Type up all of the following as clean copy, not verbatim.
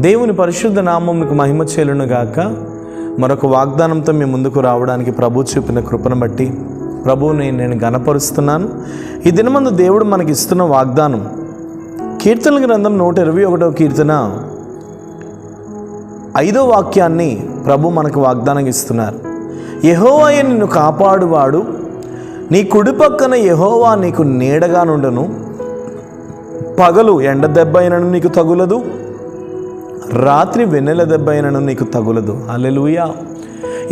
దేవుని పరిశుద్ధ నామమునకు మహిమ చేయును గాక. మరొక వాగ్దానంతో మీ ముందుకు రావడానికి ప్రభు చూపిన కృపను బట్టి ప్రభువుని నేను ఘనపరుస్తున్నాను. ఈ దినమందు దేవుడు మనకి ఇస్తున్న వాగ్దానం కీర్తనల గ్రంథం 121వ కీర్తన 5వ వాక్యాన్ని ప్రభు మనకు వాగ్దానం ఇస్తున్నారు. యెహోవాయే నిన్ను కాపాడువాడు, నీ కుడి పక్కన యెహోవా నీకు నీడగా నుండును. పగలు ఎండ దెబ్బ అయినను నీకు తగులదు, రాత్రి వెన్నెల దెబ్బ అయినను నీకు తగులదు. హల్లెలూయా.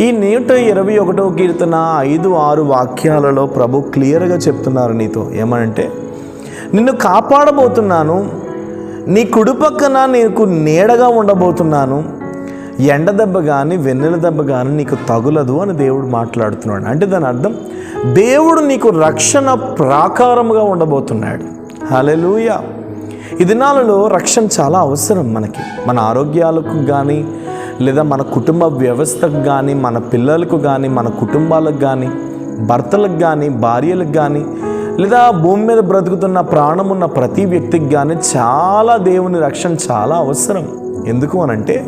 ఈ 121వ కీర్తన 5-6 వాక్యాలలో ప్రభు క్లియర్గా చెప్తున్నారు నీతో. ఏమనంటే, నిన్ను కాపాడబోతున్నాను, నీ కుడి పక్కన నీకు నీడగా ఉండబోతున్నాను, ఎండ దెబ్బ కానీ వెన్నెల దెబ్బ కానీ నీకు తగులదు అని దేవుడు మాట్లాడుతున్నాడు. అంటే దాని అర్థం దేవుడు నీకు రక్షణ ప్రాకారముగా ఉండబోతున్నాడు. హల్లెలూయా. ఈ దినాలలో రక్షణ చాలా అవసరం మనకి. మన ఆరోగ్యాలకు కానీ, లేదా మన కుటుంబ వ్యవస్థకు కానీ, మన పిల్లలకు కానీ, మన కుటుంబాలకు కానీ, భర్తలకు కానీ, భార్యలకు కానీ, లేదా భూమి మీద బ్రతుకుతున్న ప్రాణమున్న ప్రతి వ్యక్తికి కానీ చాలా దేవుని రక్షణ చాలా అవసరం. ఎందుకు అనంటే,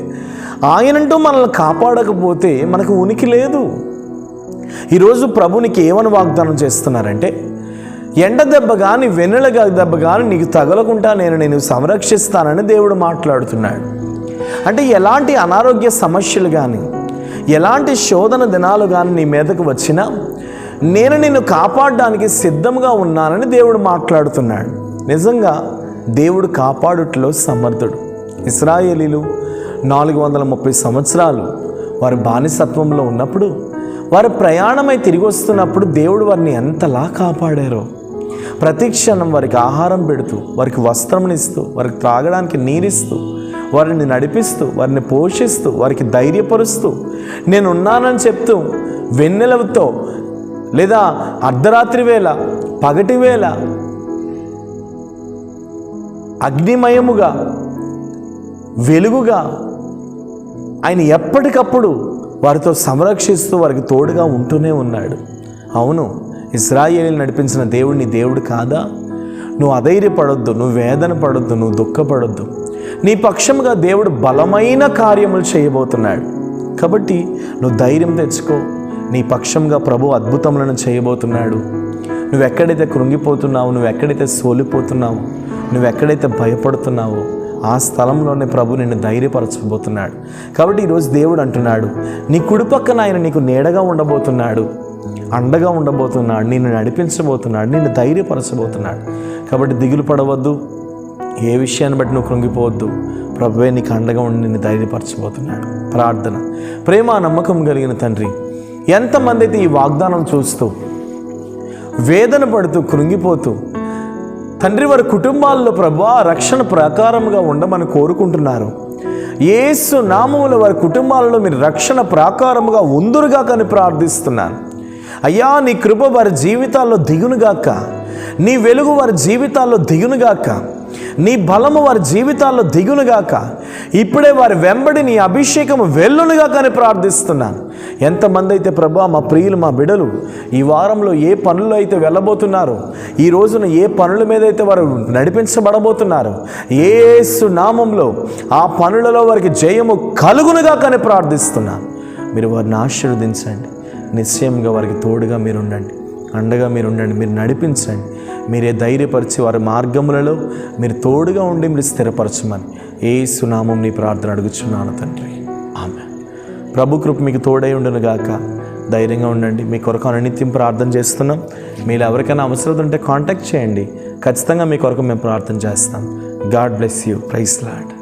ఆయనంటూ మనల్ని కాపాడకపోతే మనకు ఉనికి లేదు. ఈరోజు ప్రభునికి ఏమని వాగ్దానం చేస్తున్నారంటే, ఎండ దెబ్బ కానీ వెన్నెల దెబ్బ కానీ నీకు తగలకుండా నేను సంరక్షిస్తానని దేవుడు మాట్లాడుతున్నాడు. అంటే ఎలాంటి అనారోగ్య సమస్యలు కానీ, ఎలాంటి శోధన దినాలు కానీ నీ మీదకు వచ్చినా నేను నిన్ను కాపాడడానికి సిద్ధంగా ఉన్నానని దేవుడు మాట్లాడుతున్నాడు. నిజంగా దేవుడు కాపాడుట్లో సమర్థుడు. ఇశ్రాయేలీలు 430 సంవత్సరాలు వారి బానిసత్వంలో ఉన్నప్పుడు, వారు ప్రయాణమై తిరిగి వస్తున్నప్పుడు దేవుడు వారిని ఎంతలా కాపాడారో. ప్రతి క్షణం వారికి ఆహారం పెడుతూ, వారికి వస్త్రంనిస్తూ, వారికి త్రాగడానికి నీరిస్తూ, వారిని నడిపిస్తూ, వారిని పోషిస్తూ, వారికి ధైర్యపరుస్తూ, నేనున్నానని చెప్తూ, వెన్నెలతో లేదా అర్ధరాత్రి వేళ, పగటి వేళ అగ్నిమయముగా, వెలుగుగా ఆయన ఎప్పటికప్పుడు వారితో సంరక్షిస్తూ వారికి తోడుగా ఉంటూనే ఉన్నాడు. అవును, ఇశ్రాయేలుని నడిపించిన దేవుడు నీ దేవుడు కాదా? నువ్వు అధైర్యపడొద్దు, నువ్వు వేదన పడొద్దు, నువ్వు దుఃఖపడొద్దు. నీ పక్షముగా దేవుడు బలమైన కార్యములు చేయబోతున్నాడు. కాబట్టి నువ్వు ధైర్యం తెచ్చుకో. నీ పక్షంగా ప్రభు అద్భుతములను చేయబోతున్నాడు. నువ్వెక్కడైతే కృంగిపోతున్నావు, నువ్వెక్కడైతే సోలిపోతున్నావు, నువ్వెక్కడైతే భయపడుతున్నావో ఆ స్థలంలోనే ప్రభు నిన్ను ధైర్యపరచబోతున్నాడు. కాబట్టి ఈరోజు దేవుడు అంటున్నాడు, నీ కుడి పక్కన ఆయన నీకు నీడగా ఉండబోతున్నాడు, అండగా ఉండబోతున్నాడు, నిన్ను నడిపించబోతున్నాడు, నిన్ను ధైర్యపరచబోతున్నాడు. కాబట్టి దిగులు పడవద్దు, ఏ విషయాన్ని బట్టి నువ్వు కృంగిపోవద్దు. ప్రభువే నీకు అండగా ఉండి నిన్ను ధైర్యపరచబోతున్నాడు. ప్రార్థన. ప్రేమ నమ్మకం కలిగిన తండ్రి, ఎంతమంది అయితే ఈ వాగ్దానం చూస్తూ వేదన పడుతూ కృంగిపోతూ తండ్రి వారి కుటుంబాల్లో ప్రభువా రక్షణ ప్రాకారముగా ఉండమని కోరుకుంటున్నారు. యేసు నామములో వారి కుటుంబాలలో మీరు రక్షణ ప్రాకారముగా ఉందురుగా కానీ ప్రార్థిస్తున్నాను. అయ్యా, నీ కృప వారి జీవితాల్లో దిగునుగాక, నీ వెలుగు వారి జీవితాల్లో దిగునుగాక, నీ బలము వారి జీవితాల్లో దిగునుగాక, ఇప్పుడే వారి వెంబడి నీ అభిషేకము వెళ్ళునుగా కానీ ప్రార్థిస్తున్నాను. ఎంతమంది అయితే ప్రభువా మా ప్రియులు, మా బిడలు ఈ వారంలో ఏ పనులు అయితే వెళ్ళబోతున్నారో, ఈ రోజున ఏ పనుల మీద అయితే వారు నడిపించబడబోతున్నారో, యేసు నామంలో ఆ పనులలో వారికి జయము కలుగునుగా కానీ ప్రార్థిస్తున్నాను. మీరు వారిని ఆశీర్వదించండి. నిశ్చయంగా వారికి తోడుగా మీరు ఉండండి, అండగా మీరు ఉండండి, మీరు నడిపించండి. మీరే ధైర్యపరిచి వారి మార్గములలో మీరు తోడుగా ఉండి మీరు స్థిరపరచమని యేసు నామం నీ ప్రార్థన అడుగుచున్నాను తండ్రి. ఆమేన్. ప్రభు కృప మీకు తోడై ఉండును గాక. ధైర్యంగా ఉండండి. మీ కొరకు అనునిత్యం ప్రార్థన చేస్తున్నాం. మీరు ఎవరికైనా అవసరం ఉంటే కాంటాక్ట్ చేయండి. ఖచ్చితంగా మీ కొరకు మేము ప్రార్థన చేస్తాం. God bless you. Praise lord.